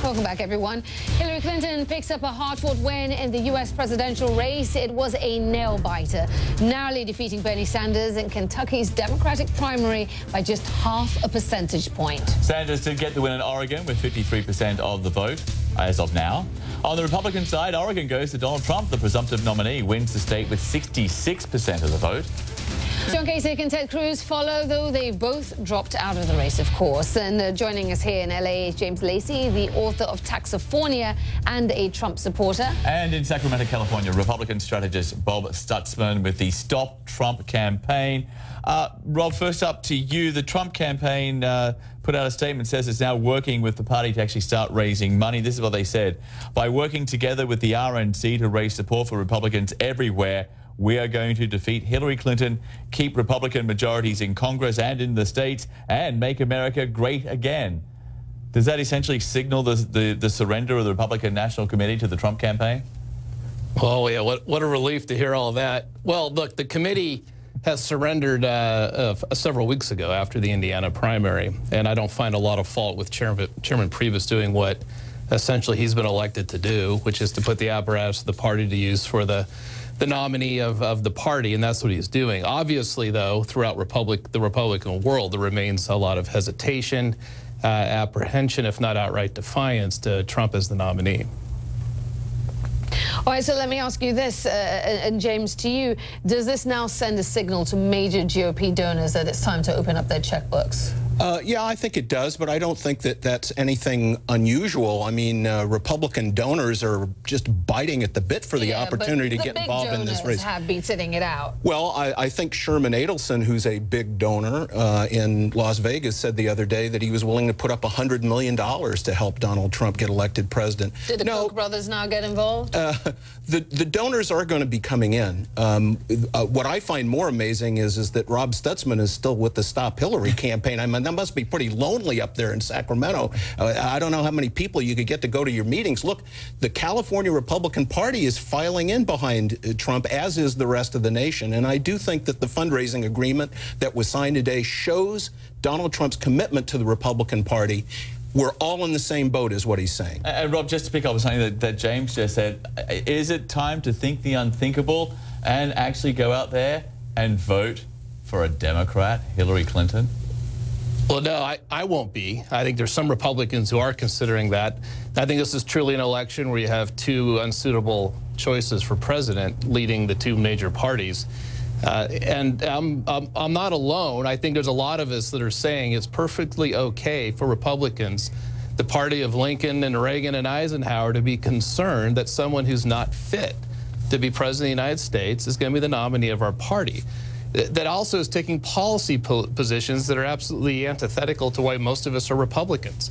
Welcome back, everyone. Hillary Clinton picks up a hard-fought win in the U.S. presidential race. It was a nail-biter, narrowly defeating Bernie Sanders in Kentucky's Democratic primary by just half a percentage point. Sanders did get the win in Oregon with 53% of the vote as of now. On the Republican side, Oregon goes to Donald Trump. The presumptive nominee wins the state with 66% of the vote. John Kasich and Ted Cruz follow, though they've both dropped out of the race, of course. And joining us here in L.A. is James Lacy, the author of Taxophornia and a Trump supporter. And in Sacramento, California, Republican strategist Bob Stutzman with the Stop Trump campaign. Rob, first up to you. The Trump campaign put out a statement, says it's now working with the party to actually start raising money. This is what they said. By working together with the RNC to raise support for Republicans everywhere, we are going to defeat Hillary Clinton, keep Republican majorities in Congress and in the states, and make America great again. Does that essentially signal the surrender of the Republican National Committee to the Trump campaign? Oh, yeah, what a relief to hear all of that. Well, look, the committee has surrendered several weeks ago after the Indiana primary, and I don't find a lot of fault with Chairman Priebus doing what essentially he's been elected to do, which is to put the apparatus of the party to use for the nominee of the party, and that's what he's doing. Obviously, though, throughout the Republican world, there remains a lot of hesitation, apprehension, if not outright defiance, to Trump as the nominee. All right, so let me ask you this, and James, to you. Does this now send a signal to major GOP donors that it's time to open up their checkbooks? Yeah, I think it does, but I don't think that that's anything unusual. I mean, Republican donors are just biting at the bit for the opportunity to get involved in this race. Have been sitting it out. Well, I think Sherman Adelson, who's a big donor in Las Vegas, said the other day that he was willing to put up $100 million to help Donald Trump get elected president. Did the Koch brothers now get involved? The donors are going to be coming in. What I find more amazing is that Rob Stutzman is still with the Stop Hillary campaign. I mean, that must be pretty lonely up there in Sacramento. I don't know how many people you could get to go to your meetings. Look, the California Republican Party is filing in behind Trump, as is the rest of the nation. And I do think that the fundraising agreement that was signed today shows Donald Trump's commitment to the Republican Party. We're all in the same boat, is what he's saying. And Rob, just to pick up on something that James just said, is it time to think the unthinkable and actually go out there and vote for a Democrat, Hillary Clinton? Well, no, I won't be. I think there's some Republicans who are considering that. I think this is truly an election where you have two unsuitable choices for president leading the two major parties. And I'm not alone. I think there's a lot of us that are saying it's perfectly okay for Republicans, the party of Lincoln and Reagan and Eisenhower, to be concerned that someone who's not fit to be president of the United States is going to be the nominee of our party. That also is taking policy positions that are absolutely antithetical to why most of us are Republicans.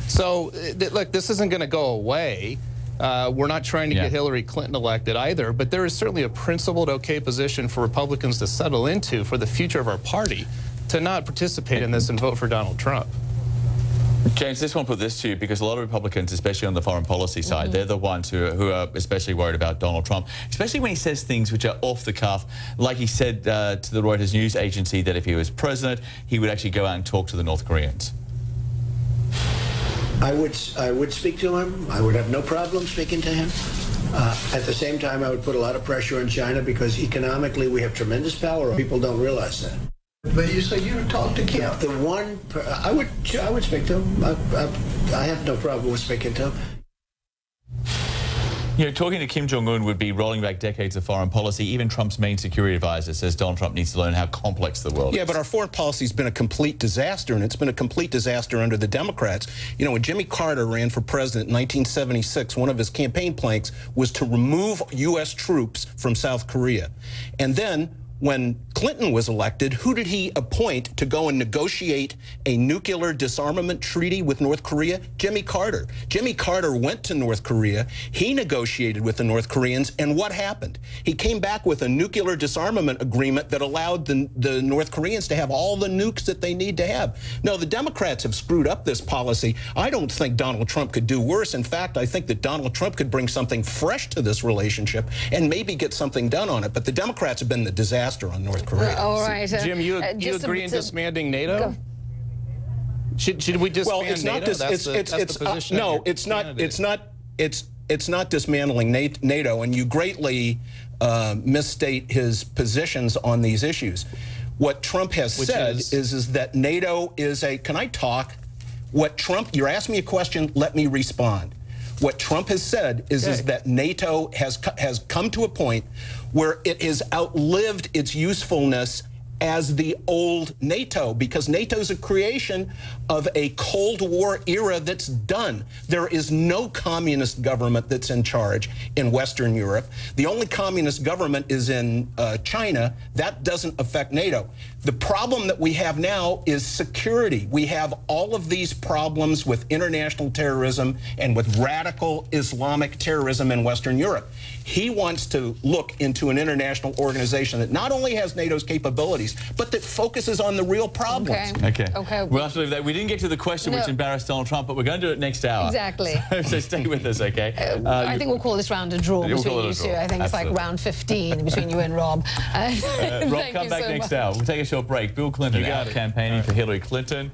So, look, this isn't going to go away. We're not trying to get Hillary Clinton elected either, but there is certainly a principled, okay position for Republicans to settle into for the future of our party to not participate in this and vote for Donald Trump. James, just want to put this to you, because a lot of Republicans, especially on the foreign policy side, they're the ones who are especially worried about Donald Trump, especially when he says things which are off the cuff. Like he said to the Reuters news agency that if he was president, he would actually go out and talk to the North Koreans. I would speak to him. I would have no problem speaking to him. At the same time, I would put a lot of pressure on China because economically we have tremendous power. People don't realize that. But you say you would talk to Kim. I would speak to him. I have no problem with speaking to him. You know, talking to Kim Jong-un would be rolling back decades of foreign policy. Even Trump's main security advisor says Donald Trump needs to learn how complex the world is. Yeah, but our foreign policy has been a complete disaster, and it's been a complete disaster under the Democrats. You know, when Jimmy Carter ran for president in 1976, one of his campaign planks was to remove U.S. troops from South Korea. And then, when Clinton was elected, who did he appoint to go and negotiate a nuclear disarmament treaty with North Korea? Jimmy Carter. Jimmy Carter went to North Korea. He negotiated with the North Koreans, and what happened? He came back with a nuclear disarmament agreement that allowed the North Koreans to have all the nukes that they need to have. No, the Democrats have screwed up this policy. I don't think Donald Trump could do worse. In fact, I think that Donald Trump could bring something fresh to this relationship and maybe get something done on it. But the Democrats have been the disaster on North Korea. All right. Jim, you agree in disbanding NATO? Should we disband Well, it's NATO? not. That's the position. No, it's not. It's not dismantling NATO, and you greatly misstate his positions on these issues. What Trump has said is that NATO is a. Can I talk? What Trump? You're asking me a question. Let me respond. What Trump has said is that NATO has come to a point where it has outlived its usefulness as the old NATO, because NATO is a creation of a Cold War era that's done. There is no communist government that's in charge in Western Europe. The only communist government is in China. That doesn't affect NATO. The problem that we have now is security. We have all of these problems with international terrorism and with radical Islamic terrorism in Western Europe. He wants to look into an international organization that not only has NATO's capabilities, but that focuses on the real problems. Okay. We'll have to leave that. We didn't get to the question which embarrassed Donald Trump, but we're going to do it next hour. Exactly. So stay with us, okay? I think we'll call this round a draw between you two. I think it's like round 15 between you and Rob. Rob, come back next hour. We'll take a short break. Bill Clinton out campaigning for Hillary Clinton.